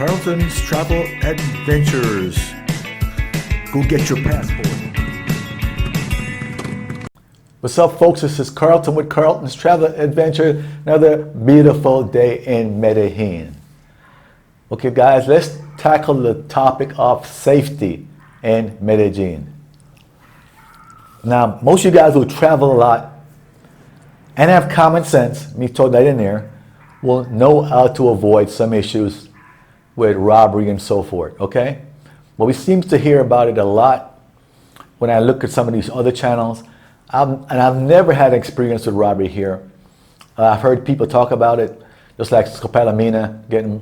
Carlton's Travel Adventures. Go get your passport. What's up, folks? This is Carlton with Carlton's Travel Adventure. Another beautiful day in Medellin. Okay, guys, let's tackle the topic of safety in Medellin. Now, most of you guys who travel a lot and have common sense, me throw that in there, will know how to avoid some issues with robbery and so forth, okay? But we seem to hear about it a lot when I look at some of these other channels. And I've never had experience with robbery here. I've heard people talk about it, just like scopolamina, getting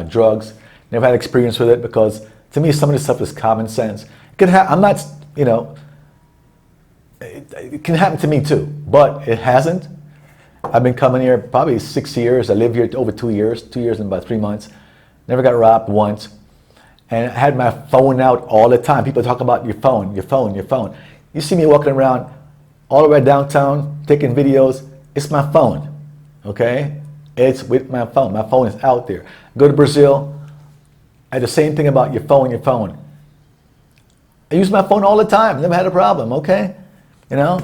drugs. Never had experience with it because to me some of this stuff is common sense. It can I'm not, you know, it can happen to me too, but it hasn't. I've been coming here probably 6 years. I lived here over 2 years, 2 years and about 3 months. Never got robbed once. And I had my phone out all the time. People talk about your phone, your phone, your phone. You see me walking around all the way downtown taking videos. It's my phone, okay? It's with my phone. My phone is out there. Go to Brazil. I had the same thing about your phone, your phone. I use my phone all the time. Never had a problem, okay? You know?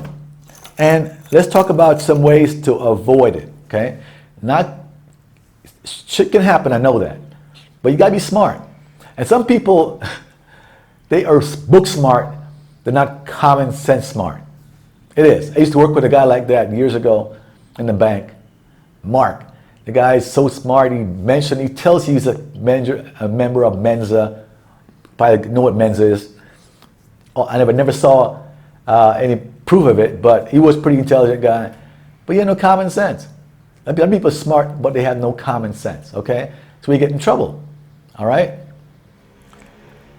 And let's talk about some ways to avoid it, okay? Shit can happen, I know that. But you gotta be smart. And some people, they are book smart, they're not common sense smart. It is. I used to work with a guy like that years ago in the bank, Mark. The guy is so smart, he tells you he's a member of Mensa. Probably know what Mensa is. I never saw any proof of it, but he was a pretty intelligent guy. But he had no common sense. Some people are smart, but they have no common sense, okay? So we get in trouble, all right?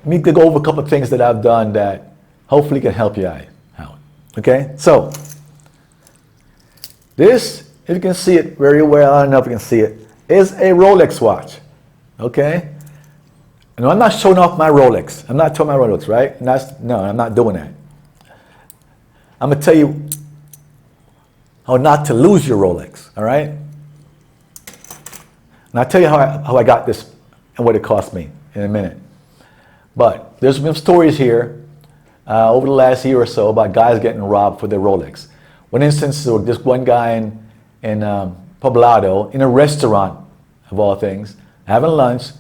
Let me go over a couple of things that I've done that hopefully can help you out, okay? So, this, if you can see it very well, I don't know if you can see it, is a Rolex watch, okay? And I'm not showing off my Rolex. I'm not showing my Rolex, right? No, I'm not doing that. I'm going to tell you how not to lose your Rolex, all right? And I'll tell you how I got this and what it cost me in a minute. But there's been stories here over the last year or so about guys getting robbed for their Rolex. One instance, there was this one guy in Poblado, in a restaurant, of all things, having lunch.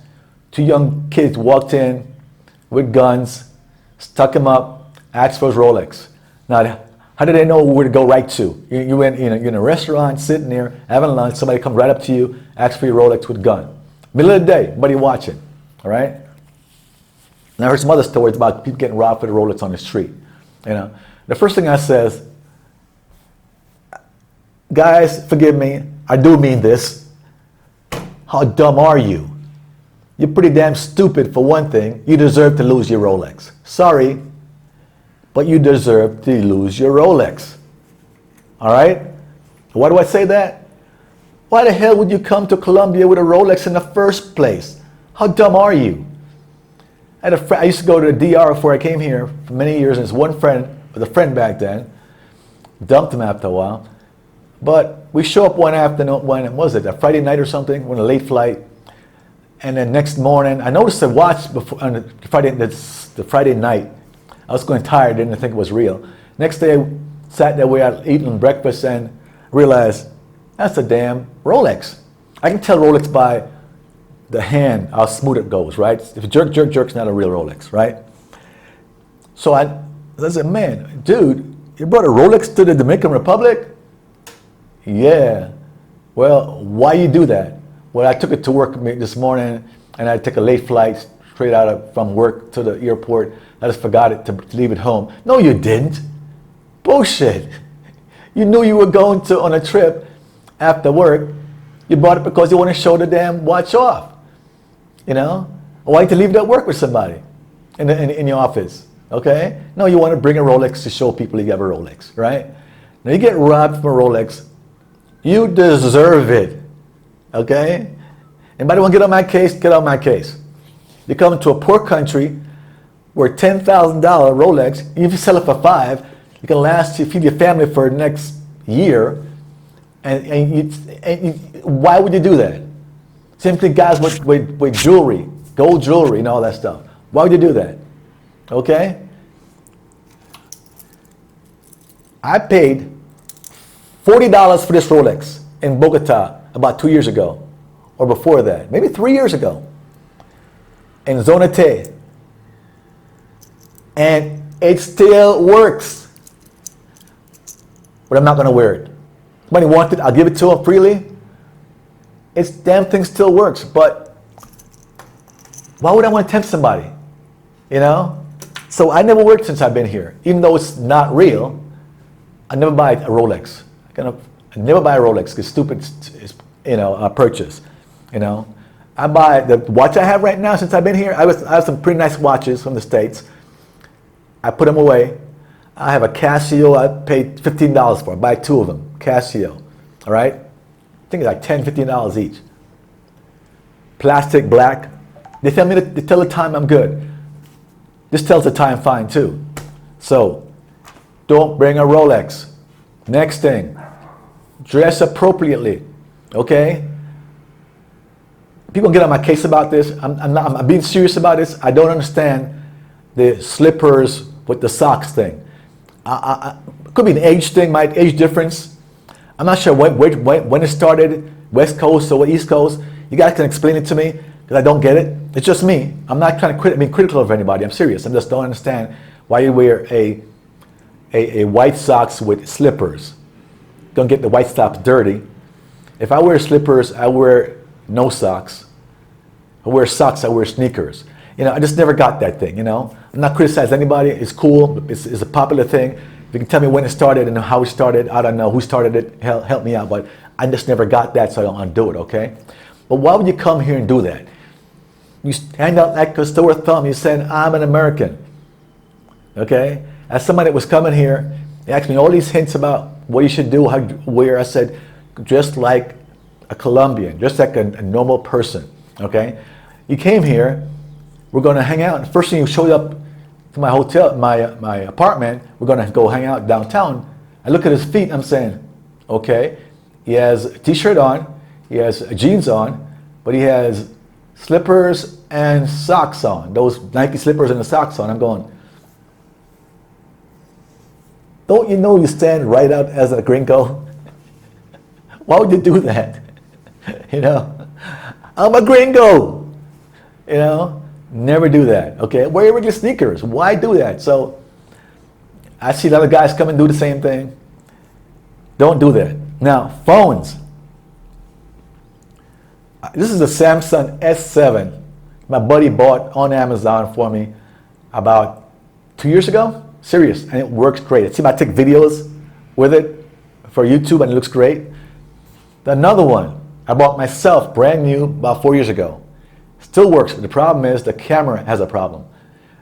2 young kids walked in with guns, stuck him up, asked for his Rolex. Now, how did they know where to go right to? You're in a restaurant, sitting there, having lunch, somebody comes right up to you, asks for your Rolex with a gun. Middle of the day, nobody watching, all right? And I heard some other stories about people getting robbed for the Rolex on the street. You know, the first thing I says, guys, forgive me, I do mean this. How dumb are you? You're pretty damn stupid for one thing. You deserve to lose your Rolex. Sorry, but you deserve to lose your Rolex. All right? Why do I say that? Why the hell would you come to Colombia with a Rolex in the first place? How dumb are you? I used to go to the DR before I came here for many years, and this one friend, with a friend back then, dumped him after a while. But we show up one afternoon, when was it, a Friday night or something, on a late flight. And then next morning, I noticed the watch before, on the Friday night. I was going tired, didn't think it was real. Next day, I sat there, we had eaten breakfast and realized, that's a damn Rolex. I can tell Rolex by the hand, how smooth it goes, right? If you jerk, it's not a real Rolex, right? So I said, man, dude, you brought a Rolex to the Dominican Republic? Yeah. Well, why you do that? Well, I took it to work this morning, and I took a late flight straight from work to the airport. I just forgot it to leave it home. No, you didn't. Bullshit. You knew you were going on a trip after work. You bought it because you want to show the damn watch off. You know? Or why to leave it at work with somebody in your office? Okay? No, you want to bring a Rolex to show people you have a Rolex, right? Now you get robbed from a Rolex. You deserve it. Okay? Anybody want to get on my case? Get on my case. You come to a poor country where $10,000 Rolex, if you sell it for $5,000, it can last you, feed your family for the next year. Why would you do that? Simply guys with jewelry, gold jewelry and all that stuff. Why would you do that? Okay? I paid $40 for this Rolex in Bogota about 2 years ago, or before that, maybe 3 years ago, in Zona T. And it still works. But I'm not going to wear it. Somebody wants it, I'll give it to them freely. It's damn thing still works, but why would I want to tempt somebody? You know? So I never worked since I've been here. Even though it's not real, I never buy a Rolex. I never buy a Rolex because stupid, purchase. You know? I buy the watch I have right now since I've been here. I have some pretty nice watches from the States. I put them away. I have a Casio I paid $15 for. I buy 2 of them, Casio. All right? I think it's like $10, $15 each. Plastic, black. They tell the time I'm good. This tells the time fine too. So, don't bring a Rolex. Next thing, dress appropriately. Okay? People get on my case about this. I'm being serious about this. I don't understand the slippers with the socks thing. It could be an age thing, my age difference. I'm not sure when it started, West Coast or East Coast. You guys can explain it to me because I don't get it. It's just me. I'm not trying to be critical of anybody. I'm serious. I just don't understand why you wear a white socks with slippers. Don't get the white socks dirty. If I wear slippers, I wear no socks. I wear socks, I wear sneakers. You know, I just never got that thing, you know. I'm not criticizing anybody. It's cool. It's a popular thing. If you can tell me when it started and how it started, I don't know who started it. Help me out. But I just never got that, so I don't undo it, okay? But why would you come here and do that? You stand out like a sore thumb. You said, I'm an American, okay? As somebody that was coming here, they asked me all these hints about what you should do, how you wear. I said, just like a Colombian, just like a normal person, okay? You came here, we're going to hang out. And first thing you showed up to my hotel, my apartment, we're going to go hang out downtown. I look at his feet, I'm saying, okay, he has a t-shirt on, he has jeans on, but he has slippers and socks on, those Nike slippers and the socks on. I'm going, don't you know you stand right out as a gringo? Why would you do that? You know, I'm a gringo. You know, never do that. Okay, wear your regular sneakers. Why do that? So I see a lot of guys come and do the same thing. Don't do that. Now, phones. This is a Samsung S7 my buddy bought on Amazon for me about 2 years ago. Serious, and it works great. See, I take videos with it for YouTube and it looks great. Another one I bought myself brand new about 4 years ago. Still works, but the problem is the camera has a problem.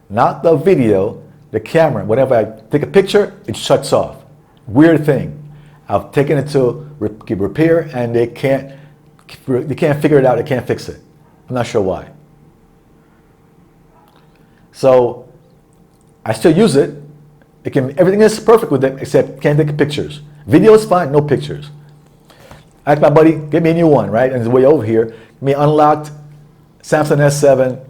Not the video, the camera. Whenever I take a picture, it shuts off. Weird thing. I've taken it to repair and they can't figure it out, they can't fix it. I'm not sure why. So I still use it. Everything is perfect with it except can't take pictures. Video is fine, no pictures. I asked my buddy, get me a new one, right? And it's way over here. Get me unlocked Samsung S7.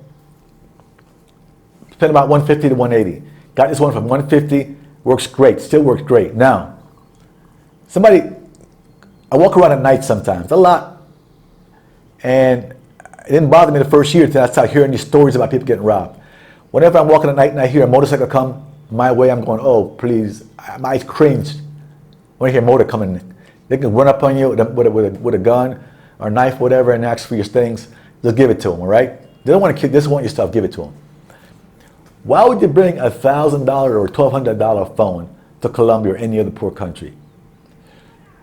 Spent about $150 to $180. Got this one from $150. Works great, still works great. Now, I walk around at night sometimes, a lot. And it didn't bother me the first year until I started hearing these stories about people getting robbed. Whenever I'm walking at night and I hear a motorcycle come my way, I'm going, oh, please. My eyes cringe when I hear a motor coming. They can run up on you with a gun or a knife, whatever, and ask for your things. Just give it to them, all right? They don't want to they just want your stuff, give it to them. Why would you bring a $1,000 or $1,200 phone to Colombia or any other poor country?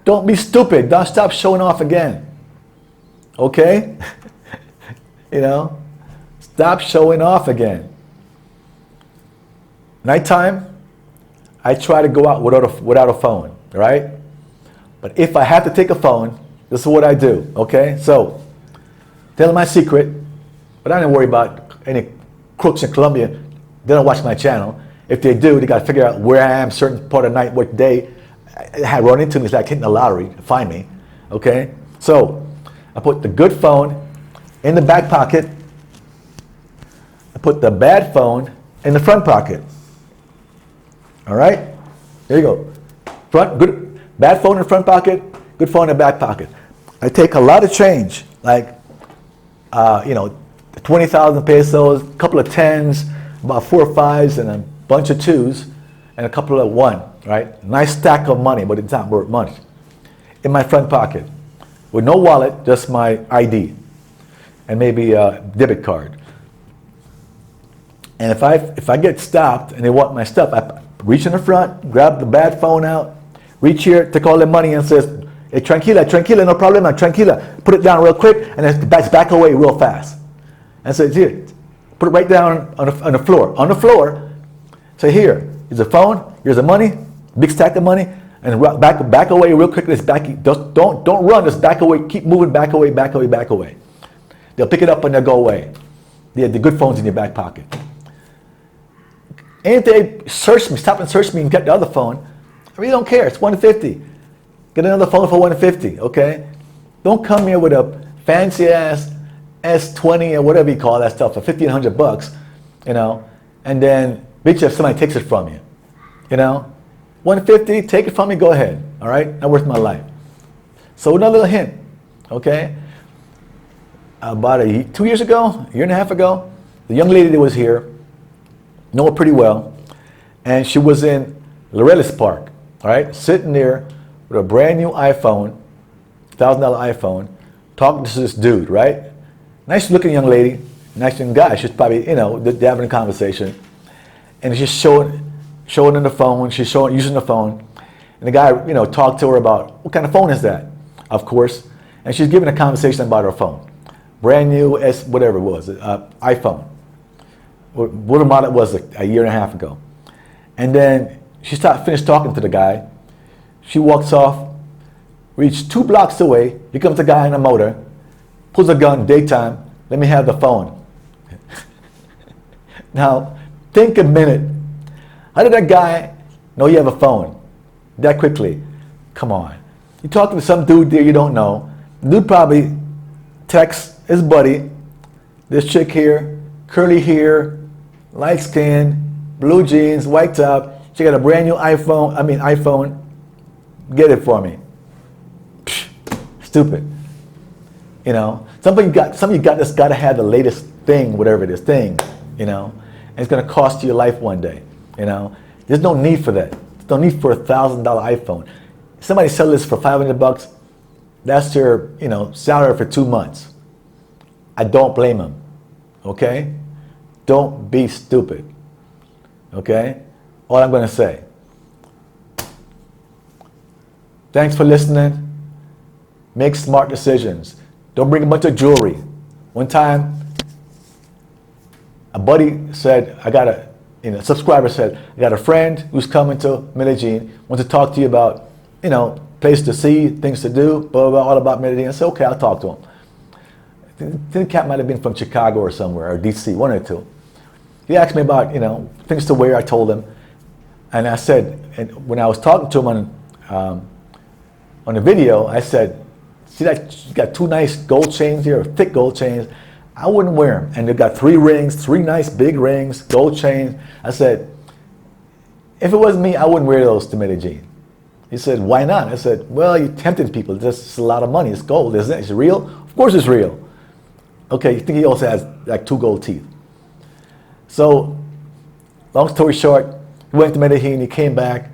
Don't be stupid. Don't stop showing off again. Okay? You know? Stop showing off again. Nighttime, I try to go out without a phone, right? But if I have to take a phone, this is what I do, okay? So, tell them my secret, but I don't worry about any crooks in Colombia. They don't watch my channel. If they do, they got to figure out where I am, certain part of the night, what day. I had run into me, it's like hitting the lottery to find me, okay? So, I put the good phone in the back pocket. I put the bad phone in the front pocket. All right? There you go. Bad phone in the front pocket, good phone in the back pocket. I take a lot of change, like, 20,000 pesos, a couple of tens, about 4 or 5s, and a bunch of 2s, and a couple of 1, right? Nice stack of money, but it's not worth much. In my front pocket, with no wallet, just my ID, and maybe a debit card. And if I get stopped and they want my stuff, I reach in the front, grab the bad phone out, reach here, take all the money and says, hey, tranquila, no problema, tranquila. Put it down real quick and then back away real fast. And say, here, put it right down on the floor. On the floor, say, here, here's the phone, here's the money, big stack of money, and back away real quick. Don't run, just back away, keep moving, back away. They'll pick it up and they'll go away. They have the good phones in your back pocket. And if they stop and search me and get the other phone, I really don't care. It's $150. Get another phone for $150, okay? Don't come here with a fancy ass S20 or whatever you call that stuff for $1,500, and then bitch if somebody takes it from you, $150, take it from me, go ahead, all right? Not worth my life. So another little hint, okay? About 2 years ago, a year and a half ago, the young lady that was here, know her pretty well, and she was in Laureles Park, all right, sitting there with a brand new iPhone, $1,000 iPhone, talking to this dude, right? Nice looking young lady, nice looking guy. She's probably, they're having a conversation, and she's showing him the phone. She's using the phone, and the guy, talked to her about what kind of phone is that, of course, and she's giving a conversation about her phone, brand new whatever it was, iPhone. What model it was a year and a half ago, and then she finished talking to the guy. She walks off, reached 2 blocks away. Here comes the guy in a motor, pulls a gun, daytime, let me have the phone. Now, think a minute. How did that guy know you have a phone that quickly? Come on. You talking to some dude there you don't know. The dude probably texts his buddy, this chick here, curly hair, light skin, blue jeans, white top. She got a brand new iPhone. Get it for me. Psh, stupid. Some of you just got to have the latest thing, whatever it is, and it's going to cost you your life one day. There's no need for that. There's no need for a $1,000 iPhone. If somebody sell this for $500, that's their, salary for 2 months. I don't blame them. Okay? Don't be stupid. Okay? All I'm going to say. Thanks for listening. Make smart decisions. Don't bring a bunch of jewelry. One time, a buddy said, a subscriber said, I got a friend who's coming to Medellin, wants to talk to you about, place to see, things to do, blah, blah, blah, all about Medellin. I said, okay, I'll talk to him. I think the cat might have been from Chicago or somewhere, or DC, one or two. He asked me about, things to wear. I told him. And I said, and when I was talking to him on the video, I said, see that you got 2 nice gold chains here, thick gold chains. I wouldn't wear them. And they've got 3 rings, 3 nice big rings, gold chains. I said, if it was me, I wouldn't wear those to Medellin. He said, why not? I said, well, you're tempting people. It's a lot of money. It's gold, isn't it? Is it real? Of course it's real. Okay, you think he also has like 2 gold teeth. So, long story short, he went to Medellin, he came back,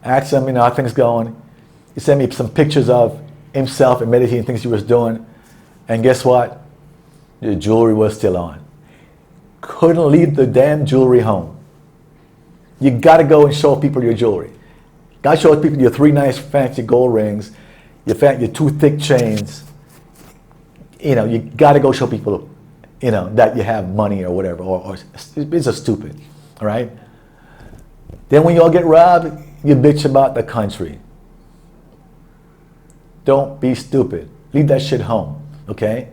I asked him, how things going. He sent me some pictures of himself in Medellin, things he was doing. And guess what? The jewelry was still on. Couldn't leave the damn jewelry home. You gotta go and show people your jewelry. Gotta show people your 3 nice fancy gold rings, your 2 thick chains. You gotta go show people, that you have money or whatever, or it's just stupid, all right? Then when you all get robbed, you bitch about the country. Don't be stupid. Leave that shit home, okay?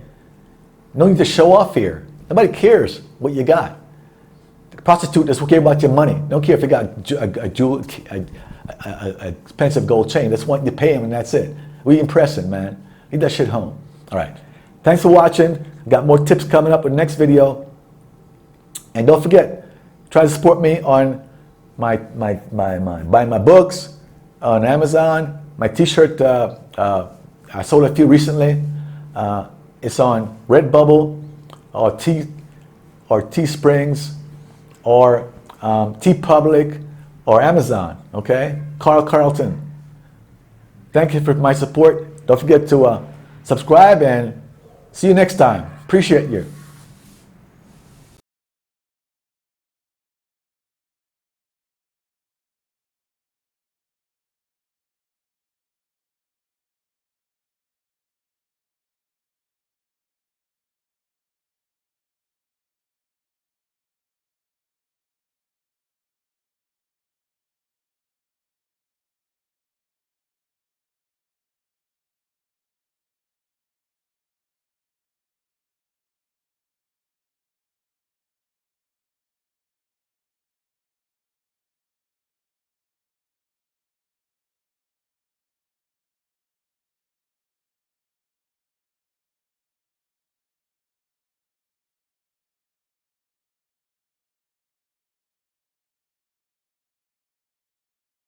No need to show off here. Nobody cares what you got. The prostitute doesn't care about your money. Don't care if you got a expensive gold chain. That's what you pay him and that's it. We impressing, man. Leave that shit home. All right. Thanks for watching. Got more tips coming up in the next video. And don't forget, try to support me on my buying my books on Amazon. My t-shirt, I sold a few recently. It's on Redbubble or Teesprings or TeePublic or Amazon, okay? Carl Carlton. Thank you for my support. Don't forget to subscribe and see you next time. Appreciate you.